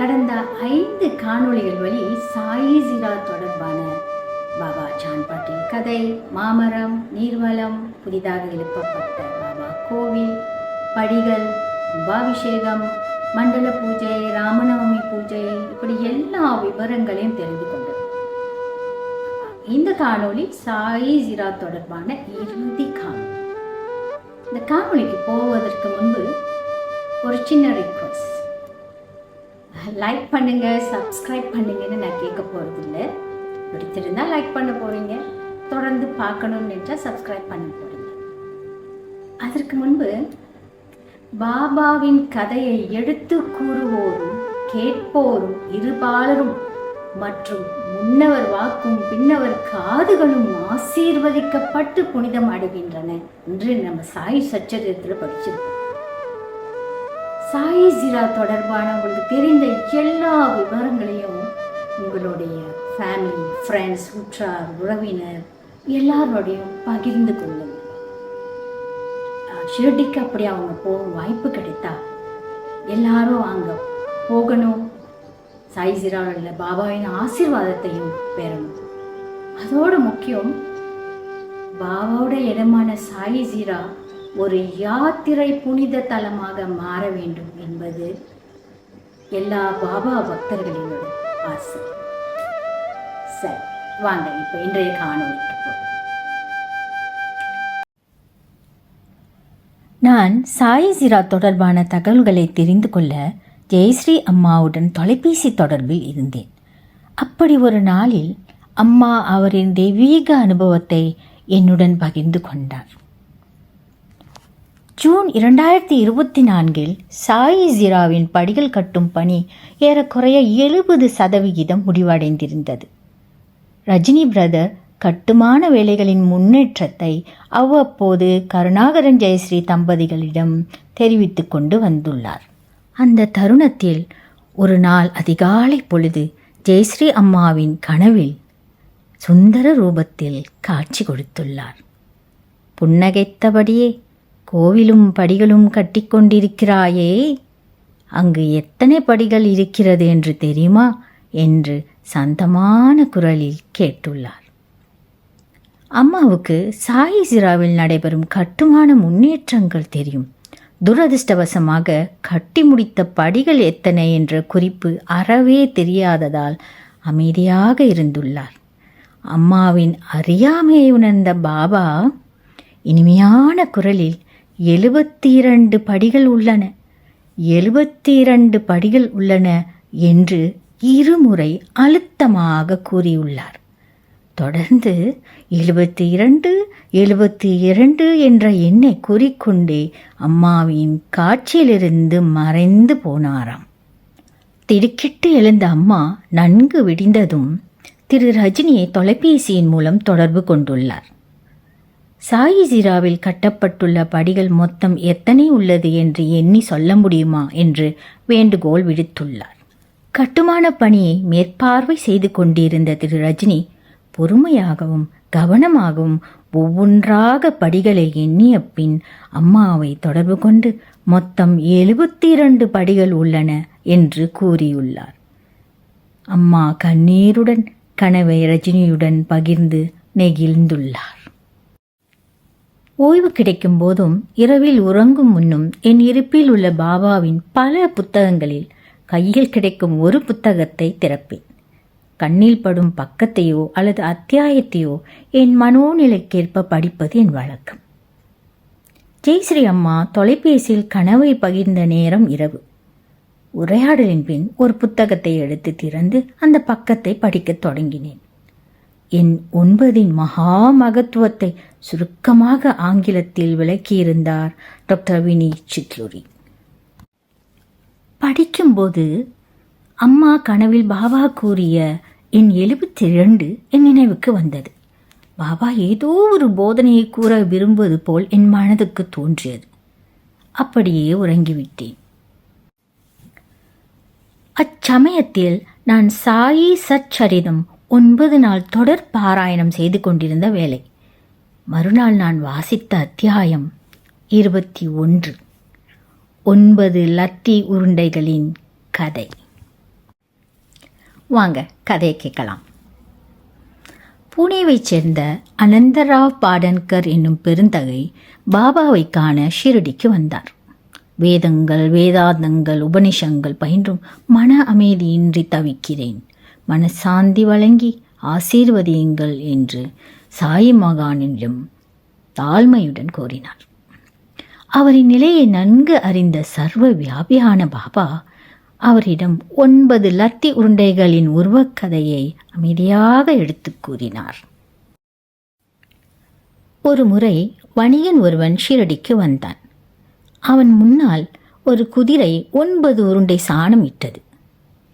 கடந்த 5 காணொளிகள் வழி சாயி ஜீரா தொடர்பான பாபா சான் பாட்டில் கதை, மாமரம், நீர்வளம், புதிதாக எழுப்பப்பட்ட பாபா கோவில், படிகள், கும்பாபிஷேகம், மண்டல பூஜை, ராமநவமி பூஜை, இப்படி எல்லா விவரங்களையும் தெரிந்து கொண்டது. இந்த காணொளி சாயி ஜீரா தொடர்பான இறுதி காணொளி. இந்த காணொளிக்கு போவதற்கு முன்பு ஒரு சின்ன ரிக்வெஸ்ட். லைக் பண்ணுங்க, சப்ஸ்கிரைப் பண்ணுங்கன்னு நான் கேட்க போறதில்லை. பிடித்திருந்தால் லைக் பண்ண போறீங்க, தொடர்ந்து பார்க்கணும்னு நினைச்சா சப்ஸ்கிரைப் பண்ண போறீங்க. அதற்கு முன்பு பாபாவின் கதையை எடுத்து கூறுவோரும் கேட்போரும் இருபாலரும் மற்றும் முன்னவர் வாக்கும் பின்னவர் காதுகளும் ஆசீர்வதிக்கப்பட்டு புனிதம் அடைகின்றன என்று நம்ம சாயி சச்சரித்திரத்தில் படிச்சிருக்கோம். சாயி ஜீரா தொடர்பான உங்களுக்கு தெரிந்த எல்லா விவரங்களையும் உங்களுடைய ஃபேமிலி, ஃப்ரெண்ட்ஸ், உற்றார், உறவினர் எல்லாரோடையும் பகிர்ந்து கொள்ளுங்கள். ஷிரடிக்கு அப்படி அவங்க போக வாய்ப்பு கிடைத்தா எல்லாரும் அங்கே போகணும். சாயி ஜீராவில் பாபாவின் ஆசீர்வாதத்தையும் பெறணும். அதோட முக்கியம், பாபாவோட இடமான சாயி ஜீரா ஒரு யாத்திரை புனித தலமாக மாற வேண்டும் என்பது எல்லா பாபா பக்தர்களினோட ஆசை. சரி, வாங்க இப்போ இன்றைய காணொளிக்கு போகிறோம். நான் சாயி ஜீரா தொடர்பான தகவல்களை தெரிந்து கொள்ள ஜெயஸ்ரீ அம்மாவுடன் தொலைபேசி தொடர்பில் இருந்தேன். அப்படி ஒரு நாளில் அம்மா அவரின் தெய்வீக அனுபவத்தை என்னுடன் பகிர்ந்து கொண்டார். ஜூன் 2024 சாயி ஜீராவின் படிகள் கட்டும் பணி ஏறக்குறைய 70% முடிவடைந்திருந்தது. ரஜினி பிரதர் கட்டுமான வேலைகளின் முன்னேற்றத்தை அவ்வப்போது கருணாகரன் ஜெயஸ்ரீ தம்பதிகளிடம் தெரிவித்து கொண்டு வந்துள்ளார். அந்த தருணத்தில் ஒரு நாள் அதிகாலை பொழுது ஜெயஸ்ரீ அம்மாவின் கனவில் சுந்தர ரூபத்தில் காட்சி கொடுத்துள்ளார். புன்னகைத்தபடியே, கோவிலும் படிகளும் கட்டிக்கொண்டிருக்கிறாயே, அங்கு எத்தனை படிகள் இருக்கிறது என்று தெரியுமா என்று சாந்தமான குரலில் கேட்டுள்ளார். அம்மாவுக்கு சாயி ஜீராவில் நடைபெறும் கட்டுமான முன்னேற்றங்கள் தெரியும். துரதிர்ஷ்டவசமாக கட்டி முடித்த படிகள் எத்தனை என்ற குறிப்பு அறவே தெரியாததால் அமைதியாக இருந்துள்ளார். அம்மாவின் அறியாமையை உணர்ந்த பாபா இனிமையான குரலில் 72 படிகள் உள்ளன, 72 படிகள் உள்ளன என்று இருமுறை அழுத்தமாக கூறியுள்ளார். தொடர்ந்து 72 72 என்ற எண்ணை கூறிக்கொண்டே அம்மாவின் காட்சியிலிருந்து மறைந்து போனாராம். திடுக்கிட்டு எழுந்த அம்மா நன்கு விடிந்ததும் திரு ரஜினியை தொலைபேசியின் மூலம் தொடர்பு கொண்டுள்ளார். சாயி ஜீராவில் கட்டப்பட்டுள்ள படிகள் மொத்தம் எத்தனை உள்ளது என்று எண்ணி சொல்ல முடியுமா என்று வேண்டுகோள் விடுத்துள்ளார். கட்டுமான பணியை மேற்பார்வை செய்து கொண்டிருந்த திரு ரஜினி பொறுமையாகவும் கவனமாகவும் ஒவ்வொன்றாக படிகளை எண்ணிய பின் அம்மாவை தொடர்பு கொண்டு மொத்தம் 72 படிகள் உள்ளன என்று கூறியுள்ளார். அம்மா கண்ணீருடன் கனவை ரஜினியுடன் பகிர்ந்து நெகிழ்ந்துள்ளார். ஓய்வு கிடைக்கும் போதும் இரவில் உறங்கும் முன்னும் என் இருப்பில் உள்ள பாபாவின் பல புத்தகங்களில் கையில் கிடைக்கும் ஒரு புத்தகத்தை திறப்பேன். கண்ணில் படும் பக்கத்தையோ அல்லது அத்தியாயத்தையோ என் மனோநிலைக்கேற்ப படிப்பது என் வழக்கம். ஜெயஸ்ரீ அம்மா தொலைபேசியில் கனவை பகிர்ந்த நேரம் இரவு. உரையாடலின் பின் ஒரு புத்தகத்தை எடுத்து திறந்து அந்த பக்கத்தை படிக்கத் தொடங்கினேன். என் 9 மகா மகத்துவத்தை சுருக்கமாக ஆங்கிலத்தில் விளக்கியிருந்தார் டாக்டர் வினீத் சித்லூரி. படிக்கும்போது அம்மா கனவில் பாபா கூறிய என் 72 என் நினைவுக்கு வந்தது. பாபா ஏதோ ஒரு போதனையை கூற விரும்புவது போல் என் மனதுக்கு தோன்றியது. அப்படியே உறங்கிவிட்டேன். அச்சமயத்தில் நான் சாயி சச்சரிதம் 9 நாள் தொடர் பாராயணம் செய்து கொண்டிருந்த வேளை. மறுநாள் நான் வாசித்த அத்தியாயம் 21, 9 லத்தி உருண்டைகளின் கதை. வாங்க கதையை கேட்கலாம். புனேவைச் சேர்ந்த அனந்தராவ் பாடன்கர் என்னும் பெருந்தகை பாபாவை காண ஷிரடிக்கு வந்தார். வேதங்கள், வேதாந்தங்கள், உபனிஷங்கள் பயின்றும் மன அமைதியின்றி தவிக்கிறேன், மனசாந்தி வழங்கி ஆசீர்வதியுங்கள் என்று சாயி மகானிடம் தாழ்மையுடன் கோரினார். அவரின் நிலையை நன்கு அறிந்த சர்வ வியாபியான பாபா அவரிடம் 9 லத்தி உருண்டைகளின் உருவக்கதையை அமைதியாக எடுத்து கூறினார். ஒரு முறை வணிகன் ஒருவன் ஷிரடிக்கு வந்தான். அவன் முன்னால் ஒரு குதிரை 9 உருண்டை சாணம் இட்டது.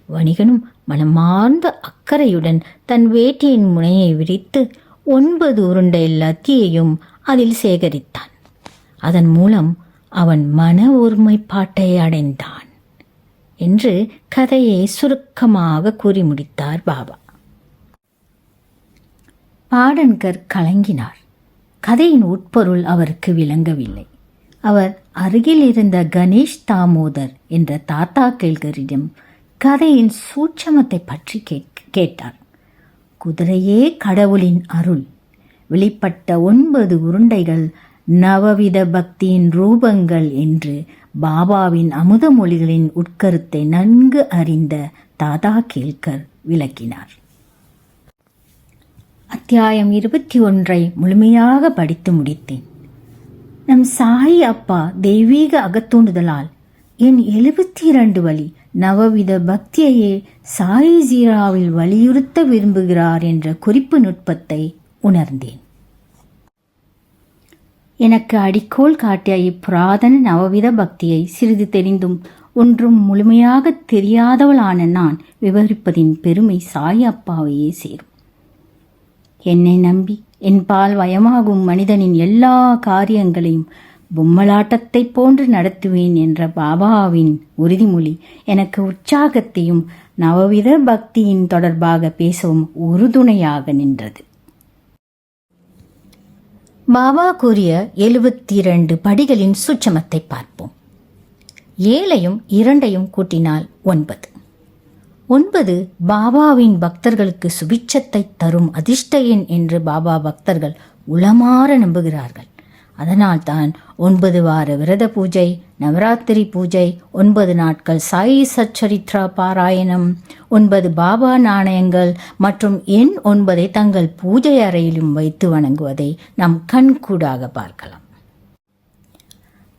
வணிகனும் மனமார்ந்த அக்கறையுடன் தன் வேட்டியின் முனையை விரித்து 9 உருண்டை லத்தியையும் அதில் சேகரித்தான். அதன் மூலம் அவன் மன ஒருமைப்பாட்டை அடைந்தான் என்று கதையை சுருக்கமாக கூறி முடித்தார் பாபா. பாடன்கர் கலங்கினார். கதையின் உட்பொருள் அவருக்கு விளங்கவில்லை. அவர் அருகில் இருந்த கணேஷ் தாமோதர் என்ற தாத்தா கேள்கரிடம் கதையின் சூட்சமத்தை பற்றி கேட்டார். குதிரையே கடவுளின் அருள். வெளிப்பட்ட 9 உருண்டைகள் நவவித பக்தியின் ரூபங்கள் என்று பாபாவின் அமுத மொழிகளின் உட்கருத்தை நன்கு அறிந்த தாதா கேல்கர் விளக்கினார். அத்தியாயம் 21 முழுமையாக படித்து முடித்தேன். நம் சாயி அப்பா தெய்வீக அகத்தூண்டுதலால் என் 72 வழி நவவித பக்தியையே சாயி ஜீராவில் வலியுறுத்த விரும்புகிறார் என்ற குறிப்பு நுட்பத்தை உணர்ந்தேன். எனக்கு அடிக்கோள் காட்டிய இப்புராதன நவவித பக்தியை சிறிது தெரிந்தும் ஒன்றும் முழுமையாக தெரியாதவளான நான் விவரிப்பதின் பெருமை சாய் அப்பாவையே சேரும். என்னை நம்பி என்பால் வயமாகும் மனிதனின் எல்லா காரியங்களையும் பொம்மலாட்டத்தை போன்று நடத்துவேன் என்ற பாபாவின் உறுதிமொழி எனக்கு உற்சாகத்தையும் நவவித பக்தியின் தொடர்பாக பேசவும் உறுதுணையாக நின்றது. பாபா கூறிய 72 படிகளின் சூட்சமத்தை பார்ப்போம். 7ஐயும் 2ஐயும் கூட்டினால் 9. 9 பாபாவின் பக்தர்களுக்கு சுபிட்சத்தை தரும் அதிர்ஷ்ட எண் என்று பாபா பக்தர்கள் உளமாற நம்புகிறார்கள். அதனால்தான் 9 வார விரத பூஜை, நவராத்திரி பூஜை, 9 நாட்கள் சாயி சச்சரித்ரா பாராயணம், 9 பாபா நாணயங்கள் மற்றும் எண் 9ஐ தங்கள் பூஜை அறையிலும் வைத்து வணங்குவதை நாம் கண்கூடாக பார்க்கலாம்.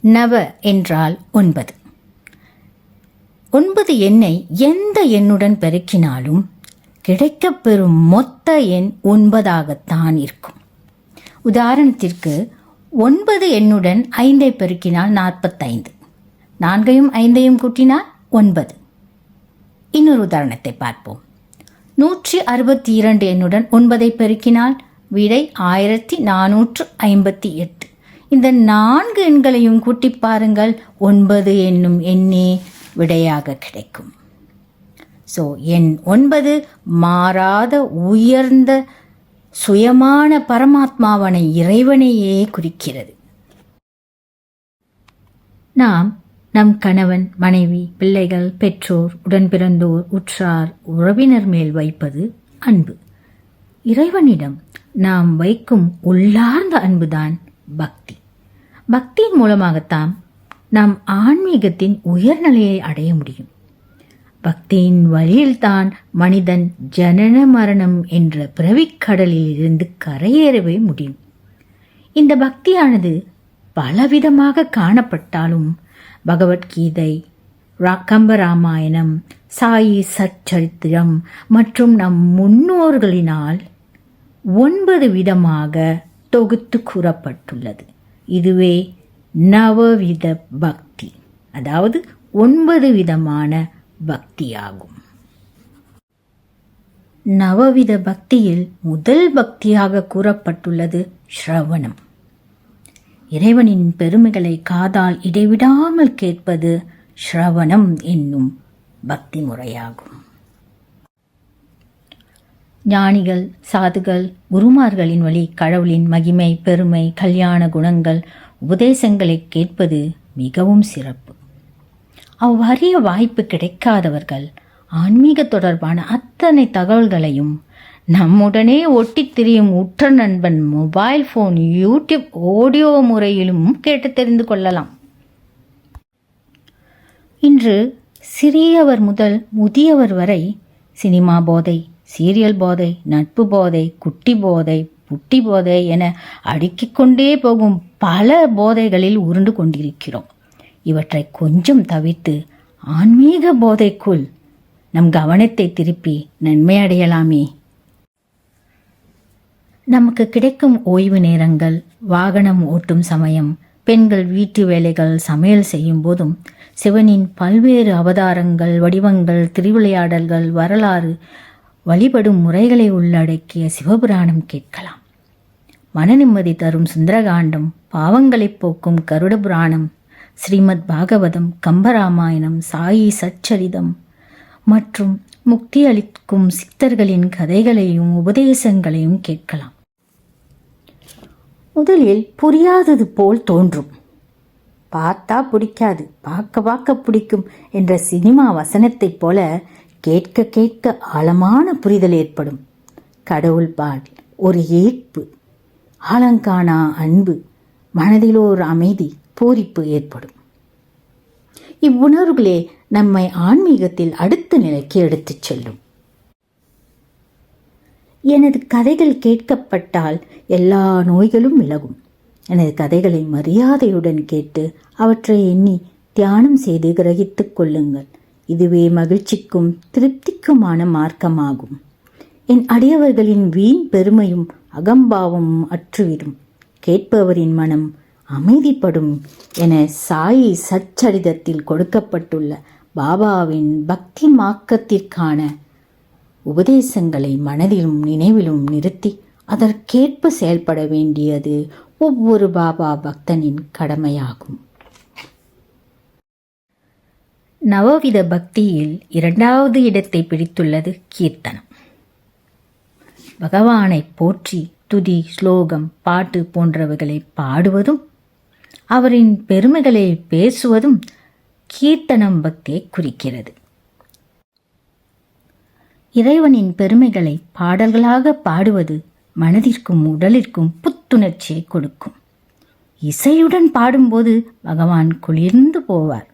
நவ என்றால் 9. 9 எண்ணை எந்த எண்ணுடன் பெருக்கினாலும் கிடைக்கப்பெறும் மொத்த எண் 9ஆகத்தான் இருக்கும். உதாரணத்திற்கு 9 எண்ணுடன் 5ஐ பெருக்கினால் 45, 4ஐயும் 5ஐயும் கூட்டினால் 9. இன்னொரு உதாரணத்தை பார்ப்போம். 162 எண்ணுடன் 9ஐ பெருக்கினால் விடை 1458. இந்த 4 எண்களையும் கூட்டி பாருங்கள், 9 என்னும் எண்ணே விடையாக கிடைக்கும். ஸோ எண் 9 மாறாத உயர்ந்த சுயமான பரமாத்மாவான இறைவனையே குறிக்கிறது. நாம் நம் கணவன், மனைவி, பிள்ளைகள், பெற்றோர், உடன்பிறந்தோர், உற்றார், உறவினர் மேல் வைப்பது அன்பு. இறைவனிடம் நாம் வைக்கும் உள்ளார்ந்த அன்புதான் பக்தி. பக்தியின் மூலமாகத்தான் நாம் ஆன்மீகத்தின் உயர்நிலையை அடைய முடியும். பக்தியின் வழியில்தான் மனிதன் ஜனன மரணம் என்ற பிறவிக்கடலில் இருந்து கரையேறவே முடியும். இந்த பக்தியானது பலவிதமாக காணப்பட்டாலும் பகவத்கீதை, கம்பராமாயணம், சாயி சச்சரித்திரம் மற்றும் நம் முன்னோர்களினால் 9 விதமாக தொகுத்து கூறப்பட்டுள்ளது. இதுவே நவவித பக்தி, அதாவது 9 விதமான பக்தியாகும். நவவித பக்தியில் முதல் பக்தியாக கூறப்பட்டுள்ளது ஸ்ரவணம். இறைவனின் பெருமைகளை காதால் இடைவிடாமல் கேட்பது ஸ்ரவணம் என்னும் பக்தி முறையாகும். ஞானிகள், சாதுகள், குருமார்களின் வழி கடவுளின் மகிமை, பெருமை, கல்யாண குணங்கள், உபதேசங்களை கேட்பது மிகவும் சிறப்பு. அவ்வறிய வாய்ப்பு கிடைக்காதவர்கள் ஆன்மீக தொடர்பான அத்தனை தகவல்களையும் நம்முடனே ஒட்டித் திரியும் உற்ற நண்பன் மொபைல் போன், யூடியூப் ஆடியோ முறையிலும் கேட்டு தெரிந்து கொள்ளலாம். இன்று சிறியவர் முதல் முதியவர் வரை சினிமா போதை, சீரியல் போதை, நட்பு போதை, குட்டி போதை, புட்டி போதை என அடுக்கிக் கொண்டே போகும் பல போதைகளில் உருண்டு கொண்டிருக்கிறோம். இவற்றை கொஞ்சம் தவிர்த்து ஆன்மீக போதைக்குள் நம் கவனத்தை திருப்பி நன்மை அடையலாமே. நமக்கு கிடைக்கும் ஓய்வு நேரங்கள், வாகனம் ஓட்டும் சமயம், பெண்கள் வீட்டு வேலைகள், சமையல் செய்யும் போதும் சிவனின் பல்வேறு அவதாரங்கள், வடிவங்கள், திருவிளையாடல்கள், வரலாறு, வழிபடும் முறைகளை உள்ளடக்கிய சிவபுராணம் கேட்கலாம். மன நிம்மதி தரும் சுந்தரகாண்டம், பாவங்களை போக்கும் கருட புராணம், ஸ்ரீமத் பாகவதம், கம்பராமாயணம், சாயி சச்சரிதம் மற்றும் முக்தி அளிக்கும் சித்தர்களின் கதைகளையும் உபதேசங்களையும் கேட்கலாம். முதலில் புரியாதது போல் தோன்றும். பார்த்தா பிடிக்காது, பார்க்க பார்க்க பிடிக்கும் என்ற சினிமா வசனத்தைப் போல கேட்க கேட்க ஆழமான புரிதல் ஏற்படும். கடவுள் பால் ஒரு ஈர்ப்பு, ஆழங்காணா அன்பு, மனதில் ஒரு அமைதி, பூரிப்பு ஏற்படும். இவ்வுணர்வுகளே நம்மை ஆன்மீகத்தில் அடுத்த நிலைக்கு எடுத்துச் செல்லும். எனது கதைகள் கேட்கப்பட்டால் எல்லா நோய்களும் விலகும். எனது கதைகளை மரியாதையுடன் கேட்டு அவற்றை எண்ணி தியானம் செய்து கிரகித்துக் கொள்ளுங்கள். இதுவே மகிழ்ச்சிக்கும் திருப்திக்குமான மார்க்கமாகும். என் அடியவர்களின் வீண் பெருமையும் அகம்பாவமும் அற்றுவிடும். கேட்பவரின் மனம் அமைதிப்படும் என சாயி சச்சரிதத்தில் கொடுக்கப்பட்டுள்ள பாபாவின் பக்தி மார்க்கத்திற்கான உபதேசங்களை மனதிலும் நினைவிலும் நிறுத்தி அதற்கேற்ப செயல்பட வேண்டியது ஒவ்வொரு பாபா பக்தனின் கடமையாகும். நவவித பக்தியில் 2வது இடத்தை பிடித்துள்ளது கீர்த்தனம். பகவானை போற்றி துதி, ஸ்லோகம், பாட்டு போன்றவைகளை பாடுவதும் அவரின் பெருமைகளை பேசுவதும் கீர்த்தனம் பக்தியை குறிக்கிறது. இறைவனின் பெருமைகளை பாடல்களாக பாடுவது மனதிற்கும் உடலிற்கும் புத்துணர்ச்சியை கொடுக்கும். இசையுடன் பாடும்போது பகவான் குளிர்ந்து போவார்.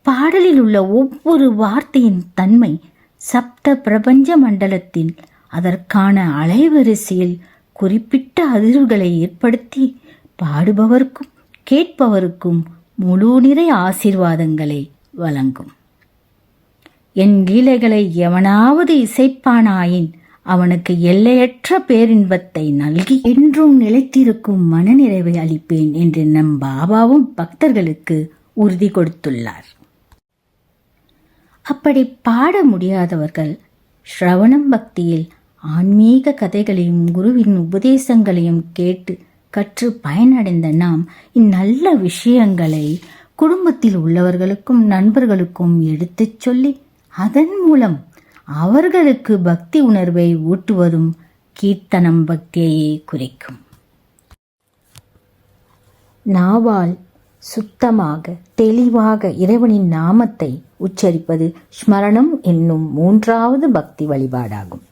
பாடலில் உள்ள ஒவ்வொரு வார்த்தையின் தன்மை சப்த பிரபஞ்ச மண்டலத்தில் அதற்கான அலைவரிசையில் குறிப்பிட்ட அதிர்வுகளை ஏற்படுத்தி பாடுபவருக்கும் கேட்பவருக்கும் முழு நிறை ஆசீர்வாதங்களை வழங்கும். என் லீலைகளை எவனாவது இசைப்பானாயின் அவனுக்கு எல்லையற்ற பேரின்பத்தை நல்கி என்றும் நிலைத்திருக்கும் மனநிறைவை அளிப்பேன் என்று நம் பாபாவும் பக்தர்களுக்கு உறுதி கொடுத்துள்ளார். அப்படி பாட முடியாதவர்கள் ஸ்ரவணம் பக்தியில் ஆன்மீக கதைகளையும் குருவின் உபதேசங்களையும் கேட்டு கற்று பயனடைந்த நாம் இந்நல்ல விஷயங்களை குடும்பத்தில் உள்ளவர்களுக்கும் நண்பர்களுக்கும் எடுத்துச் சொல்லி அதன் மூலம் அவர்களுக்கு பக்தி உணர்வை ஊட்டுவதும் கீர்த்தனம் பக்தியையே குறிக்கும். நாவால் சுத்தமாக தெளிவாக இறைவனின் நாமத்தை உச்சரிப்பது ஸ்மரணம் என்னும் 3வது பக்தி வழிபாடாகும்.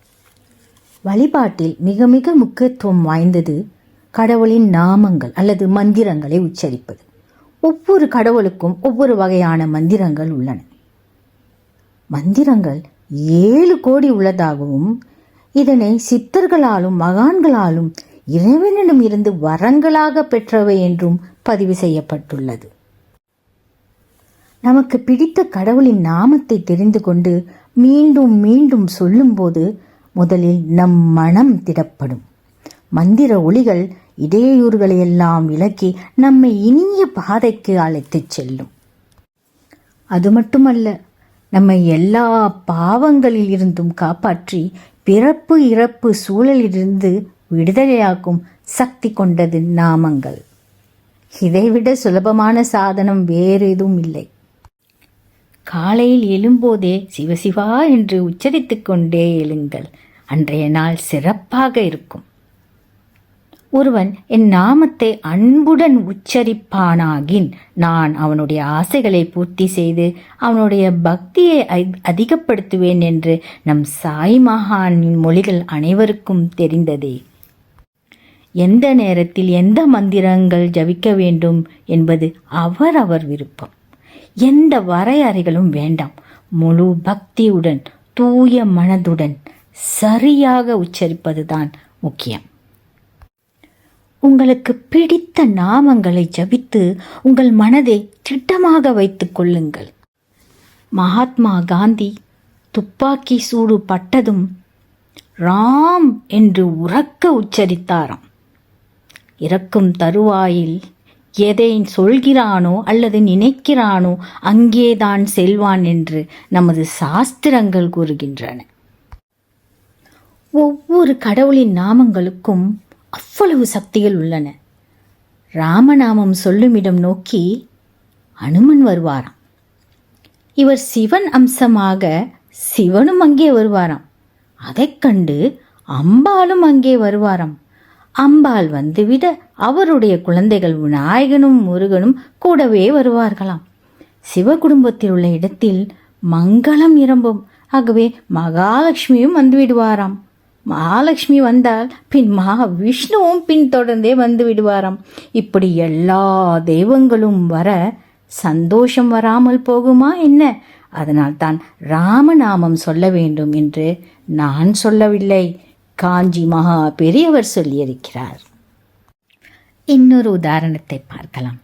வழிபாட்டில் மிக மிக முக்கியத்துவம் வாய்ந்தது கடவுளின் நாமங்கள் அல்லது மந்திரங்களை உச்சரிப்பது. ஒவ்வொரு கடவுளுக்கும் ஒவ்வொரு வகையான மந்திரங்கள் உள்ளன. மந்திரங்கள் 7 கோடி உள்ளதாகவும் இதனை சித்தர்களாலும் மகான்களாலும் இறைவனிடம் இருந்து வரங்களாக பெற்றவை என்றும் பதிவு செய்யப்பட்டுள்ளது. நமக்கு பிடித்த கடவுளின் நாமத்தை தெரிந்து கொண்டு மீண்டும் மீண்டும் சொல்லும்போது முதலில் நம் மனம் திடப்படும். மந்திர ஒளிகள் இடையூறுகளையெல்லாம் விலக்கி நம்மை இனிய பாதைக்கு அழைத்துச் செல்லும். அது மட்டுமல்ல, நம்மை எல்லா பாவங்களில் இருந்தும் காப்பாற்றி பிறப்பு இறப்பு சூழலிலிருந்து விடுதலையாக்கும் சக்தி கொண்டது நாமங்கள். இதைவிட சுலபமான சாதனம் வேறு எதுவும் இல்லை. காலையில் எழும்போதே சிவசிவா என்று உச்சரித்துக் கொண்டே எழுங்கள். அன்றைய நாள் சிறப்பாக இருக்கும். ஒருவன் என் நாமத்தை அன்புடன் உச்சரிப்பானாகின் நான் அவனுடைய ஆசைகளை பூர்த்தி செய்து அவனுடைய பக்தியை அதிகப்படுத்துவேன் என்று நம் சாய் மகானின் மொழிகள் அனைவருக்கும் தெரிந்ததே. எந்த நேரத்தில் எந்த மந்திரங்கள் ஜபிக்க வேண்டும் என்பது அவர் விருப்பம். எந்த வரையறைகளும் வேண்டாம். முழு பக்தியுடன் தூய மனதுடன் சரியாக உச்சரிப்பதுதான் முக்கியம். உங்களுக்கு பிடித்த நாமங்களை ஜபித்து உங்கள் மனதை திட்டமாக வைத்துக் கொள்ளுங்கள். மகாத்மா காந்தி துப்பாக்கி சூடு பட்டதும் ராம் என்று உரக்க உச்சரித்தாராம். இறக்கும் தருவாயில் எதை சொல்கிறானோ அல்லது நினைக்கிறானோ அங்கேதான் செல்வான் என்று நமது சாஸ்திரங்கள் கூறுகின்றன. ஒவ்வொரு கடவுளின் நாமங்களுக்கும் அவ்வளவு சக்திகள் உள்ளன. ராமநாமம் சொல்லுமிடம் நோக்கி அனுமன் வருவாராம். இவர் சிவன் அம்சமாக சிவனும் அங்கே வருவாராம். அதைக் கண்டு அம்பாலும் அங்கே வருவாராம். அம்பாள் வந்துவிட அவருடைய குழந்தைகள் விநாயகனும் முருகனும் கூடவே வருவார்களாம். சிவ குடும்பத்தில் உள்ள இடத்தில் மங்களம் நிரம்பும். ஆகவே மகாலட்சுமியும் வந்துவிடுவாராம். மகாலட்சுமி வந்தால் பின் மகாவிஷ்ணுவும் பின்தொடர்ந்தே வந்து விடுவாராம். இப்படி எல்லா தெய்வங்களும் வர சந்தோஷம் வராமல் போகுமா என்ன? அதனால் தான் ராமநாமம் சொல்ல வேண்டும் என்று நான் சொல்லவில்லை, காஞ்சி மகா பெரியவர் சொல்லியிருக்கிறார். இன்னொரு உதாரணத்தை பார்க்கலாம்.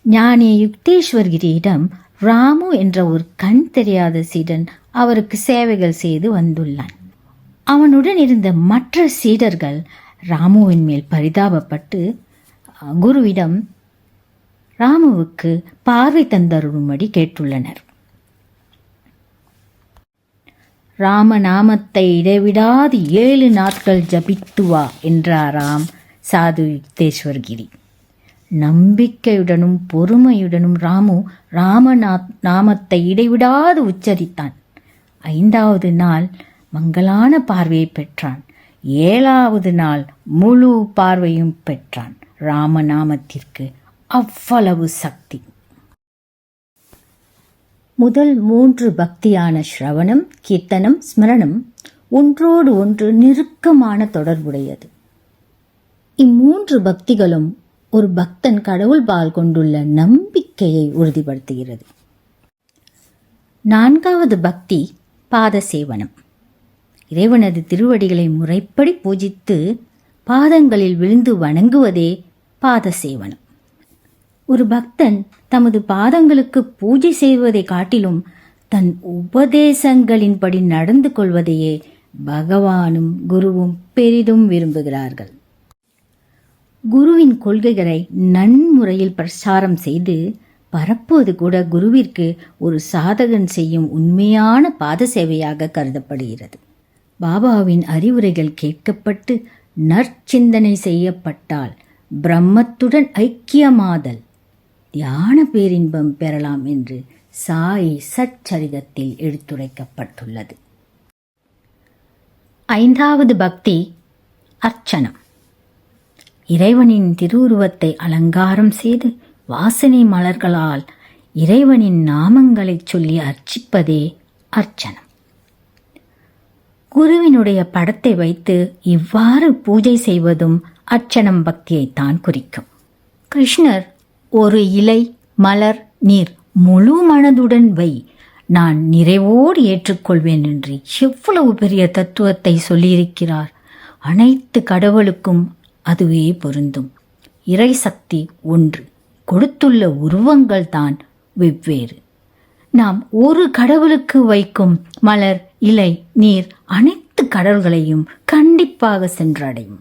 ஞானி யுக்தேஸ்வர்கிரியிடம் ராமு என்ற ஒரு கண் தெரியாத சீடன் அவருக்கு சேவைகள் செய்து வந்துள்ளான். அவனுடன் இருந்த மற்ற சீடர்கள் ராமுவின் மேல் பரிதாபப்பட்டு குருவிடம் ராமுவுக்கு பார்வை தந்தருளும்படி கேட்டுள்ளனர். ராமநாமத்தை இடைவிடாது 7 நாட்கள் ஜபித்து வா என்றாராம் சாது யுக்தேஸ்வர்கிரி. நம்பிக்கையுடனும் பொறுமையுடனும் நாமத்தை இடைவிடாது உச்சரித்தான். 5வது நாள் மங்களான பார்வையை பெற்றான். 7வது நாள் முழு பார்வையும் பெற்றான். ராமநாமத்திற்கு அவ்வளவு சக்தி. முதல் 3 பக்தியான ஸ்ரவணம், கீர்த்தனம், ஸ்மரணம் ஒன்றோடு ஒன்று நெருக்கமான தொடர்புடையது. இம்மூன்று பக்திகளும் ஒரு பக்தன் கடவுள்பால் கொண்டுள்ள நம்பிக்கையை உறுதிப்படுத்துகிறது. 4வது பக்தி பாத சேவனம். இறைவனது திருவடிகளை முறைப்படி பூஜித்து பாதங்களில் விழுந்து வணங்குவதே பாத சேவனம். ஒரு பக்தன் தமது பாதங்களுக்கு பூஜை செய்வதை காட்டிலும் தன் உபதேசங்களின்படி நடந்து கொள்வதையே பகவானும் குருவும் பெரிதும் விரும்புகிறார்கள். குருவின் கொள்கைகளை நன்முறையில் பிரச்சாரம் செய்து பரப்புவது கூட குருவிற்கு ஒரு சாதகன் செய்யும் உண்மையான பாத சேவையாக கருதப்படுகிறது. பாபாவின் அறிவுரைகள் கேட்கப்பட்டு நற்சிந்தனை செய்யப்பட்டால் பிரம்மத்துடன் ஐக்கியமாதல், தியான பேரின்பம் பெறலாம் என்று சாய் சச்சரிதத்தில் எடுத்துரைக்கப்பட்டுள்ளது. 5வது பக்தி அர்ச்சனம். இறைவனின் திருவுருவத்தை அலங்காரம் செய்து வாசனை மலர்களால் இறைவனின் நாமங்களை சொல்லி அர்ச்சிப்பதே அர்ச்சனம். குருவினுடைய படத்தை வைத்து இவ்வாறு பூஜை செய்வதும் அர்ச்சனம் பக்தியைத்தான் குறிக்கும். கிருஷ்ணர் ஒரு இலை, மலர், நீர் முழு மனதுடன் வை, நான் நிறைவோடு ஏற்றுக்கொள்வேன் என்று எவ்வளவு பெரிய தத்துவத்தை சொல்லியிருக்கிறார். அனைத்து கடவுளுக்கும் அதுவே பொருந்தும். இறை சக்தி ஒன்று, கொடுத்துள்ள உருவங்கள் தான் வெவ்வேறு. நாம் ஒரு கடவுளுக்கு வைக்கும் மலர், இலை, நீர் அனைத்து கடவுள்களையும் கண்டிப்பாக சென்றடையும்.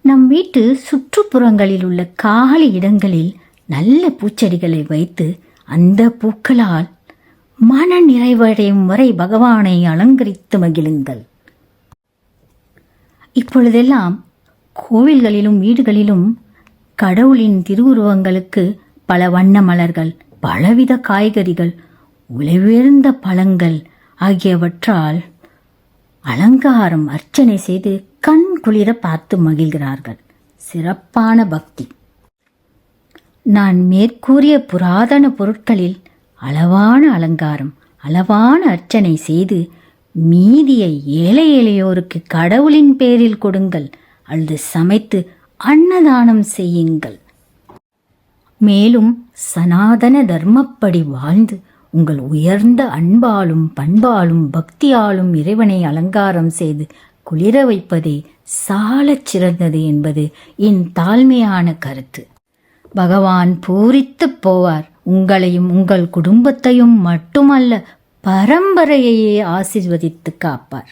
நம் வீட்டு சுற்றுப்புறங்களில் உள்ள காலி இடங்களில் நல்ல பூச்செடிகளை வைத்து அந்த பூக்களால் மன நிறைவடையும் வரை பகவானை அலங்கரித்து மகிழுங்கள். இப்பொழுதெல்லாம் கோவில்களிலும் வீடுகளிலும் கடவுளின் திருவுருவங்களுக்கு பல வண்ண மலர்கள், பலவித காய்கறிகள், உயர்ந்த பழங்கள் ஆகியவற்றால் அலங்காரம் அர்ச்சனை செய்து கண் குளிர பார்த்து மகிழ்கிறார்கள். சிறப்பான பக்தி. நான் மேற்கூறிய புராதன பொருட்களில் அளவான அலங்காரம், அளவான அர்ச்சனை செய்து மீதியை ஏழை எளியோருக்கு கடவுளின் பேரில் கொடுங்கள் அல்லது சமைத்து அன்னதானம் செய்யுங்கள். மேலும் சனாதன தர்மப்படி வாழ்ந்து உங்கள் உயர்ந்த அன்பாலும் பண்பாலும் பக்தியாலும் இறைவனை அலங்காரம் செய்து குளிர வைப்பதே சாலச் சிறந்தது என்பது என் தாழ்மையான கருத்து. பகவான் பூரித்துப் போவார். உங்களையும் உங்கள் குடும்பத்தையும் மட்டுமல்ல, பரம்பரையையே ஆசீர்வதித்து காப்பார்.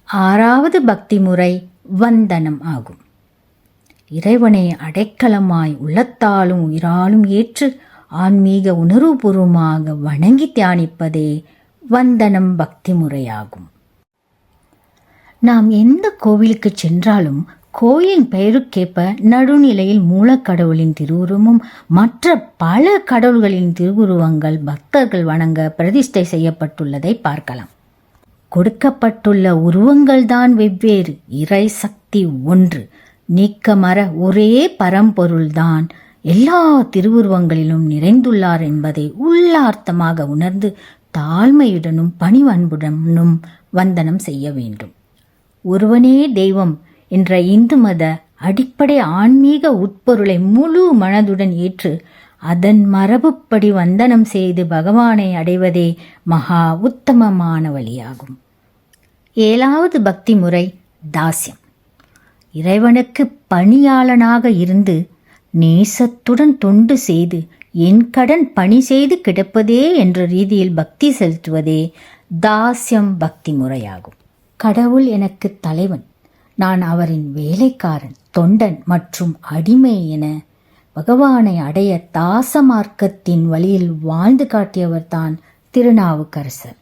6வது பக்தி முறை வந்தனம் ஆகும். இறைவனை அடைக்கலமாய் உள்ளத்தாலும் உயிராலும் ஏற்று ஆன்மீக உணர்வுபூர்வமாக வணங்கி தியானிப்பதே வந்தனம் பக்தி முறையாகும். நாம் எந்த கோவிலுக்கு சென்றாலும் கோயில் பெயருக்கேற்ப நடுநிலையில் மூலக்கடவுளின் திருவுருவமும் மற்ற பல கடவுள்களின் திருவுருவங்கள் பக்தர்கள் வணங்க பிரதிஷ்டை செய்யப்பட்டுள்ளதை பார்க்கலாம். கொடுக்கப்பட்டுள்ள உருவங்கள்தான் வெவ்வேறு, இறை சக்தி ஒன்று, நீக்கமற ஒரே பரம்பொருள்தான் எல்லா திருவுருவங்களிலும் நிறைந்துள்ளார் என்பதை உள்ளார்த்தமாக உணர்ந்து தாழ்மையுடனும் பணிவன்புடனும் வந்தனம் செய்ய வேண்டும். ஒருவனே தெய்வம் என்ற இந்து மத அடிப்படை ஆன்மீக உட்பொருளை முழு மனதுடன் ஏற்று அதன் மரபுப்படி வந்தனம் செய்து பகவானை அடைவதே மகா உத்தமமான வழியாகும். 7வது பக்தி முறை தாஸ்யம். இறைவனுக்கு பணியாளனாக இருந்து நேசத்துடன் தொண்டு செய்து என் கடன் பணி செய்து கிடப்பதே என்ற ரீதியில் பக்தி செலுத்துவதே தாஸ்யம் பக்தி முறையாகும். கடவுள் எனக்கு தலைவன், நான் அவரின் வேலைக்காரன், தொண்டன் மற்றும் அடிமை என பகவானை அடைய தாச மார்க்கத்தின் வழியில் வாழ்ந்து காட்டியவர்தான் திருநாவுக்கரசர்.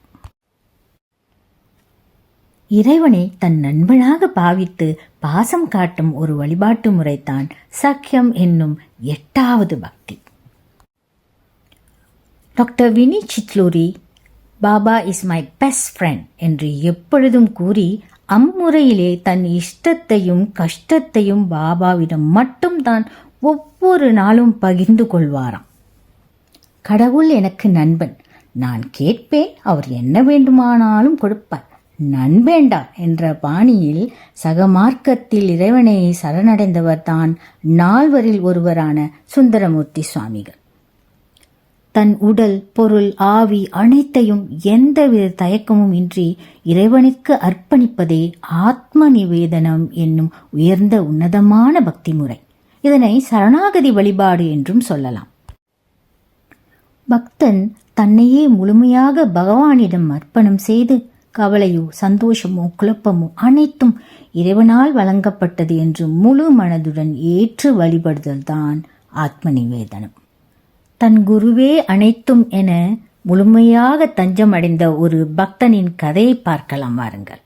இறைவனை தன் நண்பனாக பாவித்து பாசம் காட்டும் ஒரு வழிபாட்டு முறைதான் சக்கியம் என்னும் 8வது பக்தி. Doctor Vini Chitluri Baba is my best friend என்று எப்பொழுதும் கூறி அம்முறையிலே தன் இஷ்டத்தையும் கஷ்டத்தையும் பாபாவிடம் மட்டும்தான் ஒவ்வொரு நாளும் பகிர்ந்து கொள்வாராம். கடவுள் எனக்கு நண்பன், நான் கேட்பேன், அவர் என்ன வேண்டுமானாலும் கொடுப்பார், நண்பேண்டா என்ற பாணியில் சக மார்க்கத்தில் இறைவனை சரணடைந்தவர் தான் 4வரில் ஒருவரான சுந்தரமூர்த்தி சுவாமிகள். தன் உடல், பொருள், ஆவி அனைத்தையும் எந்தவித தயக்கமும் இன்றி இறைவனுக்கு அர்ப்பணிப்பதே ஆத்ம நிவேதனம் என்னும் உயர்ந்த உன்னதமான பக்தி முறை. இதனை சரணாகதி வழிபாடு என்றும் சொல்லலாம். பக்தன் தன்னையே முழுமையாக பகவானிடம் அர்ப்பணம் செய்து கவலையோ சந்தோஷமோ குழப்பமோ அனைத்தும் இறைவனால் வழங்கப்பட்டது என்று முழு மனதுடன் ஏற்று வழிபடுதல் தான் ஆத்ம நிவேதனம். தன் குருவே அனைத்தும் என முழுமையாக தஞ்சம் அடைந்த ஒரு பக்தனின் கதையை பார்க்கலாம் வாருங்கள்.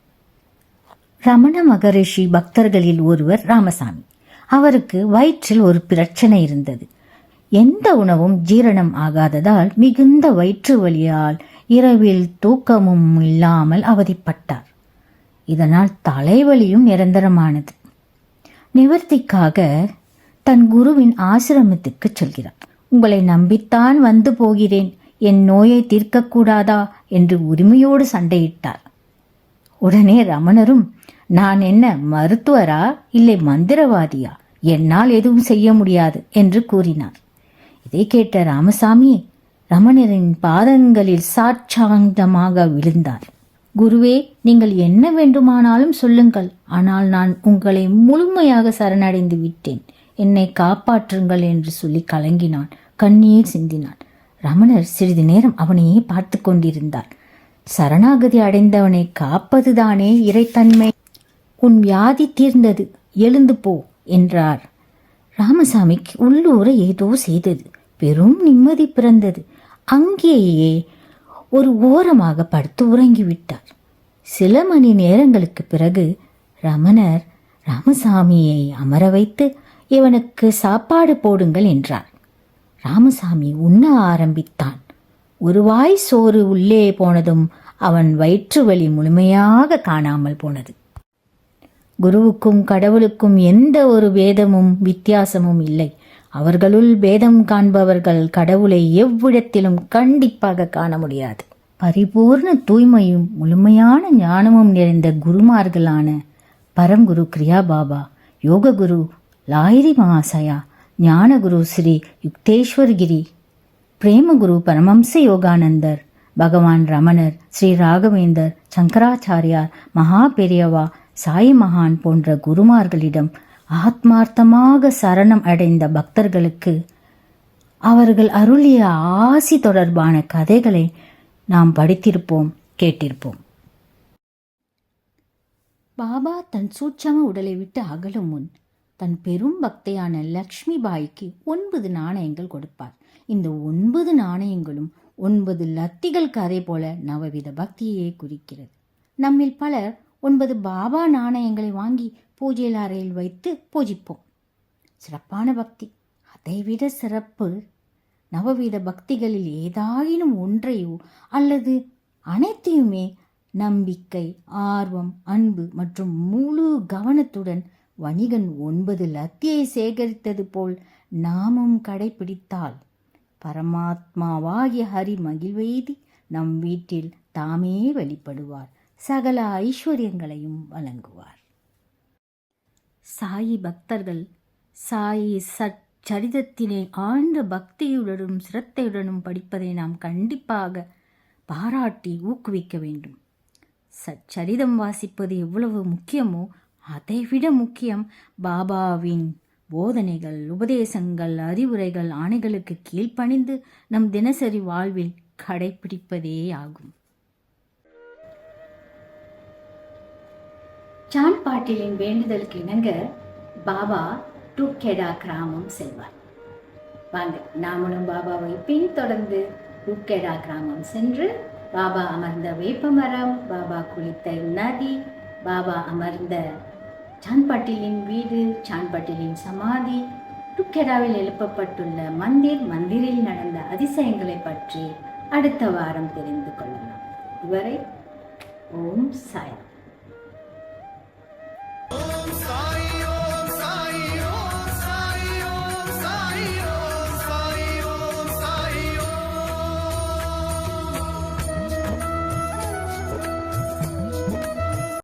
ரமண மகரிஷி பக்தர்களில் ஒருவர் ராமசாமி. அவருக்கு வயிற்றில் ஒரு பிரச்சனை இருந்தது. எந்த உணவும் ஜீரணம் ஆகாததால் மிகுந்த வயிற்று வலியால் இரவில் தூக்கமும் இல்லாமல் அவதிப்பட்டார். இதனால் தலைவலியும் நிரந்தரமானது. நிவர்த்திக்காக தன் குருவின் ஆசிரமத்துக்கு செல்கிறார். உங்களை நம்பித்தான் வந்து போகிறேன், என் நோயை தீர்க்கக்கூடாதா என்று உரிமையோடு சண்டையிட்டார். உடனே ரமணரும், நான் என்ன மருத்துவரா இல்லை மந்திரவாதியா, என்னால் எதுவும் செய்ய முடியாது என்று கூறினார். இதை கேட்ட ராமசாமி ரமணரின் பாதங்களில் சாட்சாங்கமாக விழுந்தார். குருவே, நீங்கள் என்ன வேண்டுமானாலும் சொல்லுங்கள், ஆனால் நான் உங்களை முழுமையாக சரணடைந்து விட்டேன், என்னை காப்பாற்றுங்கள் என்று சொல்லி கலங்கினான், கண்ணீர் சிந்தினான். ரமணர் சிறிது நேரம் அவனையே பார்த்து கொண்டிருந்தார். சரணாகதி அடைந்தவனை காப்பதுதானே இறைத்தன்மை, உன் வியாதி தீர்ந்தது, எழுந்து போ என்றார். ராமசாமிக்கு உள்ளூர ஏதோ செய்தது. பெரும் நிம்மதி பிறந்தது. அங்கேயே ஒரு ஓரமாக படுத்து உறங்கிவிட்டார். சில மணி நேரங்களுக்கு பிறகு ரமணர் ராமசாமியை அமர வைத்து இவனுக்கு சாப்பாடு போடுங்கள் என்றார். ராமசாமி உண்ண ஆரம்பித்தான். ஒரு வாய் சோறு உள்ளே போனதும் அவன் வயிற்று வலி முழுமையாக காணாமல் போனது. குருவுக்கும் கடவுளுக்கும் எந்த ஒரு பேதமும் வித்தியாசமும் இல்லை. அவர்களுள் பேதம் காண்பவர்கள் கடவுளை எவ்விடத்திலும் கண்டிப்பாக காண முடியாது. பரிபூர்ண தூய்மையும் முழுமையான ஞானமும் நிறைந்த குருமார்களான பரம்குரு கிரியா பாபா, யோககுரு லாயிரி மகாசயா, ஞானகுரு ஸ்ரீ யுக்தேஸ்வர்கிரி, பிரேமகுரு பரமம்ச யோகானந்தர், பகவான் ரமணர், ஸ்ரீ ராகவேந்தர், சங்கராச்சாரியார், மகா பெரியவா, சாய் மகான் போன்ற குருமார்களிடம் ஆத்மார்த்தமாக சரணம் அடைந்த பக்தர்களுக்கு அவர்கள் அருளிய ஆசி தொடர்பான கதைகளை நாம் படித்திருப்போம், கேட்டிருப்போம். பாபா தன் சூட்சம உடலை விட்டு அகலும் முன் தன் பெரும் பக்தையான லக்ஷ்மி பாய்க்கு 9 நாணயங்கள் கொடுப்பார். இந்த 9 நாணயங்களும் 9 லத்திகள் கதை போல நவவித பக்தியை குறிக்கிறது. நம்மில் பலர் 9 பாபா நாணயங்களை வாங்கி பூஜையில் அறையில் வைத்து பூஜிப்போம். சிறப்பான பக்தி. அதைவிட சிறப்பு, நவவித பக்திகளில் ஏதாயினும் ஒன்றையோ அல்லது அனைத்தையுமே நம்பிக்கை, ஆர்வம், அன்பு மற்றும் முழு கவனத்துடன் வணிகன் 9 லத்தியை சேகரித்தது போல் நாமும் கடைபிடித்தால் பரமாத்மாவாகிய ஹரி மகிழ்வெய்தி நம் வீட்டில் தாமே வெளிப்படுவார், சகல ஐஸ்வர்யங்களையும் வழங்குவார். சாயி பக்தர்கள் சாயி சரிதத்தினை ஆழ்ந்த பக்தியுடனும் சிரத்தையுடனும் படிப்பதை நாம் கண்டிப்பாக பாராட்டி ஊக்குவிக்க வேண்டும். சச்சரிதம் வாசிப்பது எவ்வளவு முக்கியமோ அதைவிட முக்கியம் பாபாவின் போதனைகள், உபதேசங்கள், அறிவுரைகள், ஆணைகளுக்கு கீழ்ப்பணிந்து நம் தினசரி வாழ்வில் கடைபிடிப்பதே ஆகும். சான் பாட்டிலின் வேண்டுதலுக்கு இணங்க பாபா டூக்கெடா கிராமம் செல்வார். வாங்க நாமளும் பாபாவை பின்தொடர்ந்து டூக்கெடா கிராமம் சென்று பாபா அமர்ந்த வேப்பமரம், பாபா குளித்த நதி, பாபா அமர்ந்த சான் பாட்டிலின் வீடு, சான் பாட்டிலின் சமாதி, டூக்கெடாவில் எழுப்பப்பட்டுள்ள மந்திரில் நடந்த அதிசயங்களை பற்றி அடுத்த வாரம் தெரிந்து கொள்ளலாம். இதுவரை ஓம் சாய்.